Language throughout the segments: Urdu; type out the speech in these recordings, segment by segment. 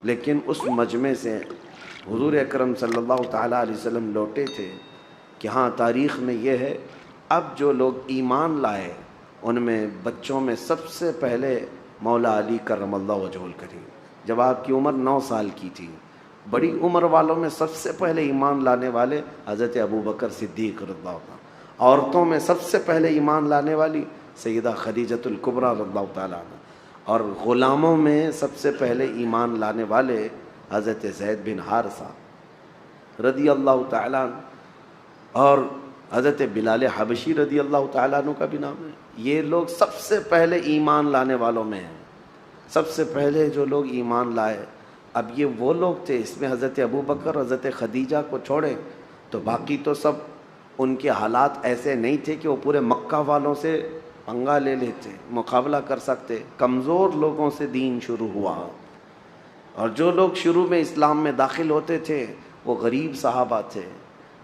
لیکن اس مجمع سے حضور اکرم صلی اللہ تعالیٰ علیہ وسلم لوٹے تھے کہ ہاں تاریخ میں یہ ہے، اب جو لوگ ایمان لائے ان میں بچوں میں سب سے پہلے مولا علی کرم اللہ وجہہ الکریم، جب آپ کی عمر 9 سال کی تھی، بڑی عمر والوں میں سب سے پہلے ایمان لانے والے حضرت ابوبکر صدیق رضی اللہ عنہ، عورتوں میں سب سے پہلے ایمان لانے والی سیدہ خدیجۃ الکبریٰ رضی اللہ تعالیٰ عنہ، اور غلاموں میں سب سے پہلے ایمان لانے والے حضرت زید بن حارثہ رضی اللہ تعالیٰ عنہ، اور حضرت بلال حبشی رضی اللہ تعالیٰ عنہ کا بھی نام ہے۔ یہ لوگ سب سے پہلے ایمان لانے والوں میں ہیں، سب سے پہلے جو لوگ ایمان لائے۔ اب یہ وہ لوگ تھے، اس میں حضرت ابوبکر حضرت خدیجہ کو چھوڑے تو باقی تو سب ان کے حالات ایسے نہیں تھے کہ وہ پورے مکہ والوں سے پنگا لے لیتے، مقابلہ کر سکتے۔ کمزور لوگوں سے دین شروع ہوا، اور جو لوگ شروع میں اسلام میں داخل ہوتے تھے وہ غریب صحابہ تھے،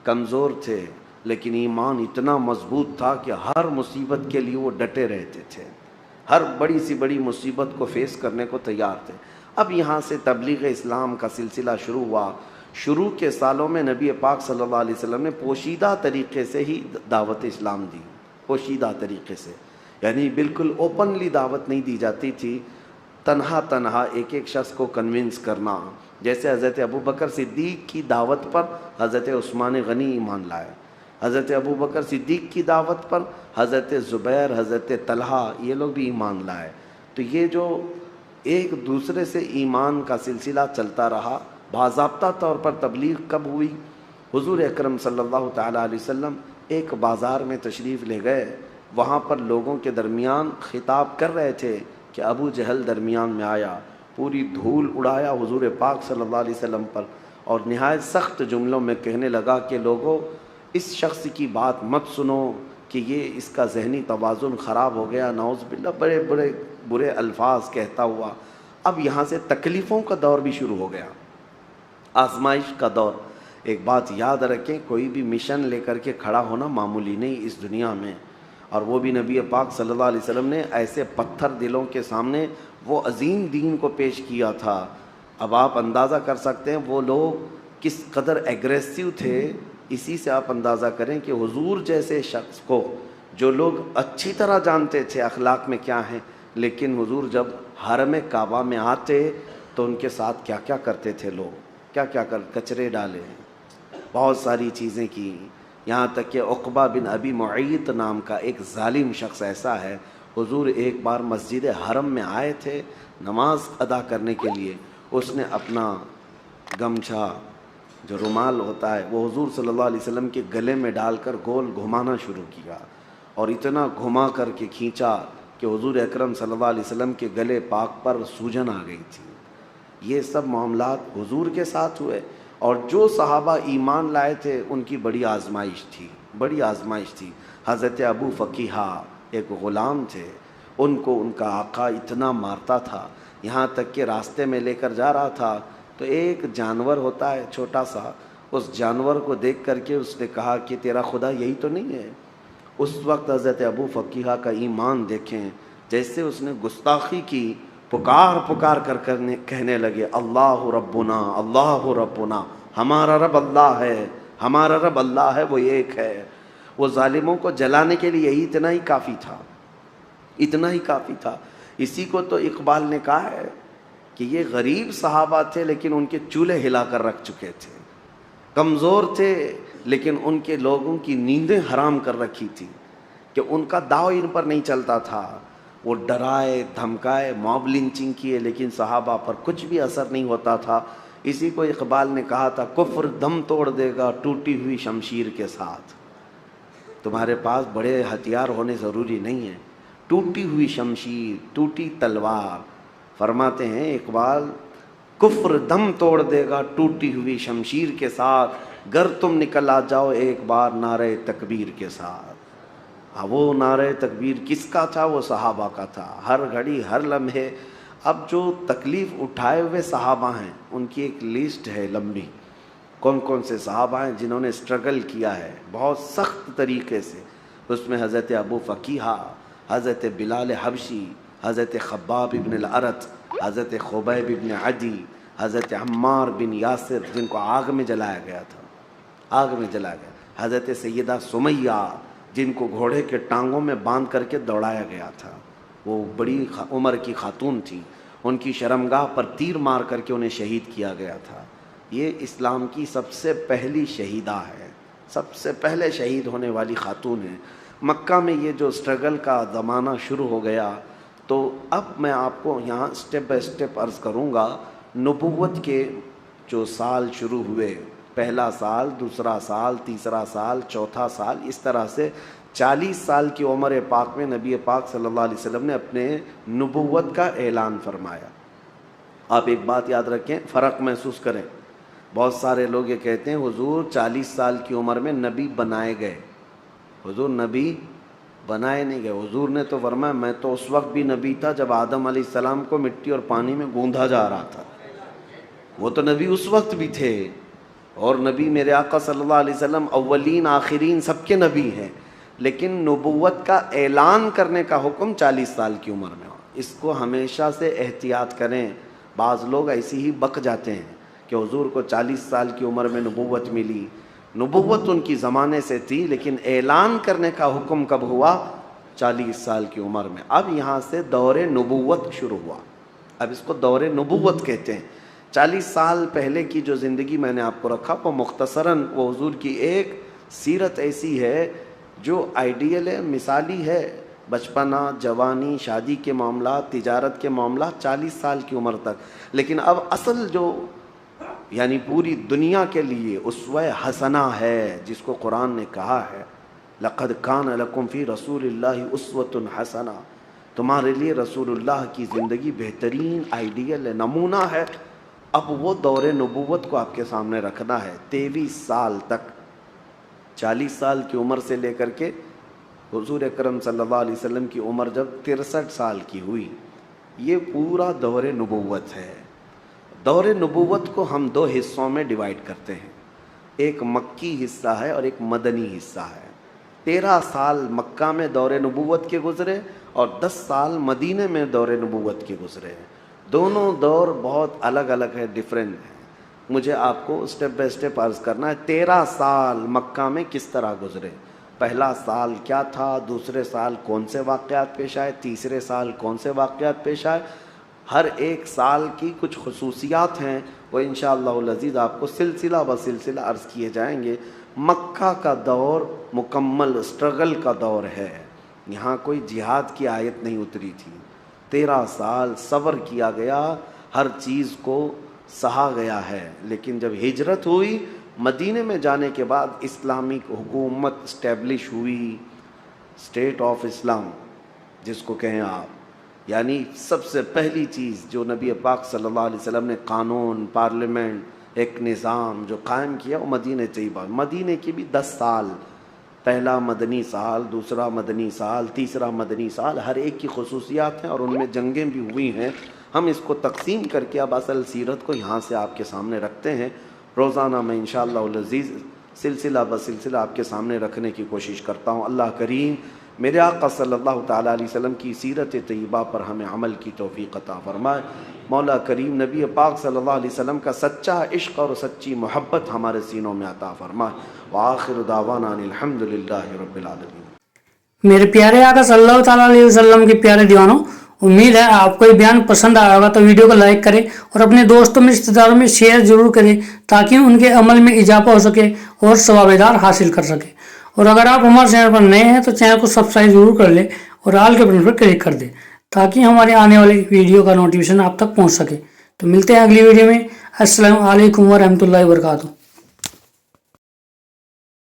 کمزور تھے، لیکن ایمان اتنا مضبوط تھا کہ ہر مصیبت کے لیے وہ ڈٹے رہتے تھے، ہر بڑی سی بڑی مصیبت کو فیس کرنے کو تیار تھے۔ اب یہاں سے تبلیغ اسلام کا سلسلہ شروع ہوا۔ شروع کے سالوں میں نبی پاک صلی اللہ علیہ وسلم نے پوشیدہ طریقے سے ہی دعوت اسلام دی، پوشیدہ طریقے سے، یعنی بالکل اوپنلی دعوت نہیں دی جاتی تھی، تنہا تنہا ایک ایک شخص کو کنونس کرنا۔ جیسے حضرت ابوبکر صدیق کی دعوت پر حضرت عثمان غنی ایمان لائے، حضرت ابوبکر صدیق کی دعوت پر حضرت زبیر، حضرت طلحہ، یہ لوگ بھی ایمان لائے۔ تو یہ جو ایک دوسرے سے ایمان کا سلسلہ چلتا رہا۔ باضابطہ طور پر تبلیغ کب ہوئی؟ حضور اکرم صلی اللہ تعالیٰ علیہ وسلم ایک بازار میں تشریف لے گئے، وہاں پر لوگوں کے درمیان خطاب کر رہے تھے کہ ابو جہل درمیان میں آیا، پوری دھول اڑایا حضور پاک صلی اللہ علیہ وسلم پر، اور نہایت سخت جملوں میں کہنے لگا کہ لوگوں اس شخص کی بات مت سنو کہ یہ اس کا ذہنی توازن خراب ہو گیا، نعوذ باللہ، بڑے بڑے برے الفاظ کہتا ہوا۔ اب یہاں سے تکلیفوں کا دور بھی شروع ہو گیا، آزمائش کا دور۔ ایک بات یاد رکھیں، کوئی بھی مشن لے کر کے کھڑا ہونا معمولی نہیں اس دنیا میں، اور وہ بھی نبی پاک صلی اللہ علیہ وسلم نے ایسے پتھر دلوں کے سامنے وہ عظیم دین کو پیش کیا تھا۔ اب آپ اندازہ کر سکتے ہیں وہ لوگ کس قدر ایگریسو تھے، اسی سے آپ اندازہ کریں کہ حضور جیسے شخص کو جو لوگ اچھی طرح جانتے تھے اخلاق میں کیا ہیں، لیکن حضور جب حرم کعبہ میں آتے تو ان کے ساتھ کیا کیا کرتے تھے لوگ، کیا کیا کچرے ڈالے، بہت ساری چیزیں کی، یہاں تک کہ عقبہ بن ابی معیط نام کا ایک ظالم شخص ایسا ہے، حضور ایک بار مسجد حرم میں آئے تھے نماز ادا کرنے کے لیے، اس نے اپنا گمچھا جو رومال ہوتا ہے وہ حضور صلی اللہ علیہ وسلم کے گلے میں ڈال کر گول گھمانا شروع کیا، اور اتنا گھما کر کے کھینچا کہ حضور اکرم صلی اللہ علیہ وسلم کے گلے پاک پر سوجن آ گئی تھی۔ یہ سب معاملات حضور کے ساتھ ہوئے، اور جو صحابہ ایمان لائے تھے ان کی بڑی آزمائش تھی، بڑی آزمائش تھی۔ حضرت ابو فقیہہ ایک غلام تھے، ان کو ان کا آقا اتنا مارتا تھا، یہاں تک کہ راستے میں لے کر جا رہا تھا تو ایک جانور ہوتا ہے چھوٹا سا، اس جانور کو دیکھ کر کے اس نے کہا کہ تیرا خدا یہی تو نہیں ہے۔ اس وقت حضرت ابو فقیہہ کا ایمان دیکھیں، جیسے اس نے گستاخی کی، پکار پکار کر کہنے لگے اللہ ربنا اللہ ربنا، ہمارا رب اللہ ہے، ہمارا رب اللہ ہے، وہ ایک ہے۔ وہ ظالموں کو جلانے کے لیے یہی اتنا ہی کافی تھا، اتنا ہی کافی تھا۔ اسی کو تو اقبال نے کہا ہے کہ یہ غریب صحابہ تھے لیکن ان کے چولہے ہلا کر رکھ چکے تھے، کمزور تھے لیکن ان کے لوگوں کی نیندیں حرام کر رکھی تھی کہ ان کا داؤ ان پر نہیں چلتا تھا۔ وہ ڈرائے دھمکائے، موب لنچنگ کیے، لیکن صحابہ پر کچھ بھی اثر نہیں ہوتا تھا۔ اسی کو اقبال نے کہا تھا کفر دم توڑ دے گا ٹوٹی ہوئی شمشیر کے ساتھ۔ تمہارے پاس بڑے ہتھیار ہونے ضروری نہیں ہیں، ٹوٹی ہوئی شمشیر، ٹوٹی تلوار، فرماتے ہیں اقبال کفر دم توڑ دے گا ٹوٹی ہوئی شمشیر کے ساتھ، گر تم نکل آ جاؤ ایک بار نعرہ تکبیر کے ساتھ۔ وہ نعرہ تکبیر کس کا تھا؟ وہ صحابہ کا تھا، ہر گھڑی ہر لمحے۔ اب جو تکلیف اٹھائے ہوئے صحابہ ہیں ان کی ایک لسٹ ہے لمبی، کون کون سے صحابہ ہیں جنہوں نے اسٹرگل کیا ہے بہت سخت طریقے سے۔ اس میں حضرت ابو فقیہہ، حضرت بلال حبشی، حضرت خباب ابن الارت، حضرت خبیب ابن عدی، حضرت عمار بن یاسر جن کو آگ میں جلایا گیا تھا، آگ میں جلایا گیا، حضرت سیدہ سمیہ جن کو گھوڑے کے ٹانگوں میں باندھ کر کے دوڑایا گیا تھا، وہ بڑی عمر کی خاتون تھی، ان کی شرمگاہ پر تیر مار کر کے انہیں شہید کیا گیا تھا۔ یہ اسلام کی سب سے پہلی شہیدہ ہے، سب سے پہلے شہید ہونے والی خاتون ہے۔ مکہ میں یہ جو سٹرگل کا زمانہ شروع ہو گیا، تو اب میں آپ کو یہاں سٹیپ بائی سٹیپ عرض کروں گا۔ نبوت کے جو سال شروع ہوئے، پہلا سال، دوسرا سال، تیسرا سال، چوتھا سال، اس طرح سے 40 سال کی عمر پاک میں نبی پاک صلی اللہ علیہ وسلم نے اپنے نبوت کا اعلان فرمایا۔ آپ ایک بات یاد رکھیں، فرق محسوس کریں۔ بہت سارے لوگ یہ کہتے ہیں حضور 40 سال کی عمر میں نبی بنائے گئے۔ حضور نبی بنائے نہیں گئے، حضور نے تو فرمایا میں تو اس وقت بھی نبی تھا جب آدم علیہ السلام کو مٹی اور پانی میں گوندھا جا رہا تھا، وہ تو نبی اس وقت بھی تھے۔ اور نبی میرے آقا صلی اللہ علیہ وسلم اولین آخرین سب کے نبی ہیں، لیکن نبوت کا اعلان کرنے کا حکم 40 سال کی عمر میں ہو۔ اس کو ہمیشہ سے احتیاط کریں۔ بعض لوگ ایسے ہی بک جاتے ہیں کہ حضور کو 40 سال کی عمر میں نبوت ملی۔ نبوت ان کی زمانے سے تھی، لیکن اعلان کرنے کا حکم کب ہوا؟ 40 سال کی عمر میں۔ اب یہاں سے دور نبوت شروع ہوا، اب اس کو دور نبوت کہتے ہیں۔ 40 سال پہلے کی جو زندگی میں نے آپ کو رکھا وہ مختصراً وہ حضور کی ایک سیرت ایسی ہے جو آئیڈیل ہے، مثالی ہے۔ بچپنا، جوانی، شادی کے معاملات، تجارت کے معاملات 40 سال کی عمر تک۔ لیکن اب اصل جو یعنی پوری دنیا کے لیے اسوہ حسنہ ہے، جس کو قرآن نے کہا ہے لَقَدْ كَانَ لَكُمْ فِي رَسُولِ اللَّهِ أُسْوَةٌ حَسَنَةٌ، تمہارے لیے رسول اللہ کی زندگی بہترین آئیڈیل ہے، نمونہ ہے۔ اب وہ دور نبوت کو آپ کے سامنے رکھنا ہے۔ 23 سال تک، 40 سال کی عمر سے لے کر کے حضور اکرم صلی اللہ علیہ وسلم کی عمر جب 63 سال کی ہوئی، یہ پورا دور نبوت ہے۔ دور نبوت کو ہم 2 حصوں میں ڈیوائیڈ کرتے ہیں، ایک مکی حصہ ہے اور ایک مدنی حصہ ہے۔ 13 سال مکہ میں دور نبوت کے گزرے اور 10 سال مدینے میں دور نبوت کے گزرے۔ دونوں دور بہت الگ الگ ہے، ڈیفرنٹ ہیں۔ مجھے آپ کو اسٹیپ بائی اسٹیپ عرض کرنا ہے 13 سال مکہ میں کس طرح گزرے، پہلا سال کیا تھا، دوسرے سال کون سے واقعات پیش آئے، تیسرے سال کون سے واقعات پیش آئے۔ ہر ایک سال کی کچھ خصوصیات ہیں، وہ انشاءاللہ العزیز آپ کو سلسلہ بسلسلہ عرض کیے جائیں گے۔ مکہ کا دور مکمل اسٹرگل کا دور ہے، یہاں کوئی جہاد کی آیت نہیں اتری تھی۔ 13 سال صبر کیا گیا، ہر چیز کو سہا گیا ہے۔ لیکن جب ہجرت ہوئی، مدینے میں جانے کے بعد اسلامک حکومت اسٹیبلش ہوئی، اسٹیٹ آف اسلام جس کو کہیں آپ، یعنی سب سے پہلی چیز جو نبی پاک صلی اللہ علیہ وسلم نے قانون، پارلیمنٹ، ایک نظام جو قائم کیا وہ مدینہ طیبہ۔ مدینہ کی بھی 10 سال، پہلا مدنی سال، دوسرا مدنی سال، تیسرا مدنی سال، ہر ایک کی خصوصیات ہیں اور ان میں جنگیں بھی ہوئی ہیں۔ ہم اس کو تقسیم کر کے اب اصل سیرت کو یہاں سے آپ کے سامنے رکھتے ہیں۔ روزانہ میں انشاءاللہ العزیز سلسلہ بسلسلہ آپ کے سامنے رکھنے کی کوشش کرتا ہوں۔ اللہ کریم میرے آقا صلی اللہ تعالیٰ علیہ وسلم کی سیرت طیبہ پر ہمیں عمل کی توفیق عطا فرمائے۔ مولا کریم نبی پاک صلی اللہ علیہ وسلم کا سچا عشق اور سچی محبت ہمارے سینوں میں عطا فرمائے۔ وآخر دعوانا الحمد للہ رب العالمین۔ میرے پیارے آقا صلی اللہ تعالیٰ علیہ وسلم کے پیارے دیوانوں، امید ہے آپ کو یہ بیان پسند آیا ہوگا، تو ویڈیو کو لائک کریں اور اپنے دوستوں میں، رشتہ داروں میں شیئر ضرور کریں تاکہ ان کے عمل میں اضافہ ہو سکے اور ثواب دار حاصل کر سکے۔ اور اگر آپ ہمارے چینل پر نئے ہیں تو چینل کو سبسکرائب ضرور کر لیں اور آل کے بٹن پر کلک کر دیں تاکہ ہمارے آنے والی ویڈیو کا نوٹیفیکیشن آپ تک پہنچ سکے۔ تو ملتے ہیں اگلی ویڈیو میں۔ السلام علیکم ورحمۃ اللہ وبرکاتہ۔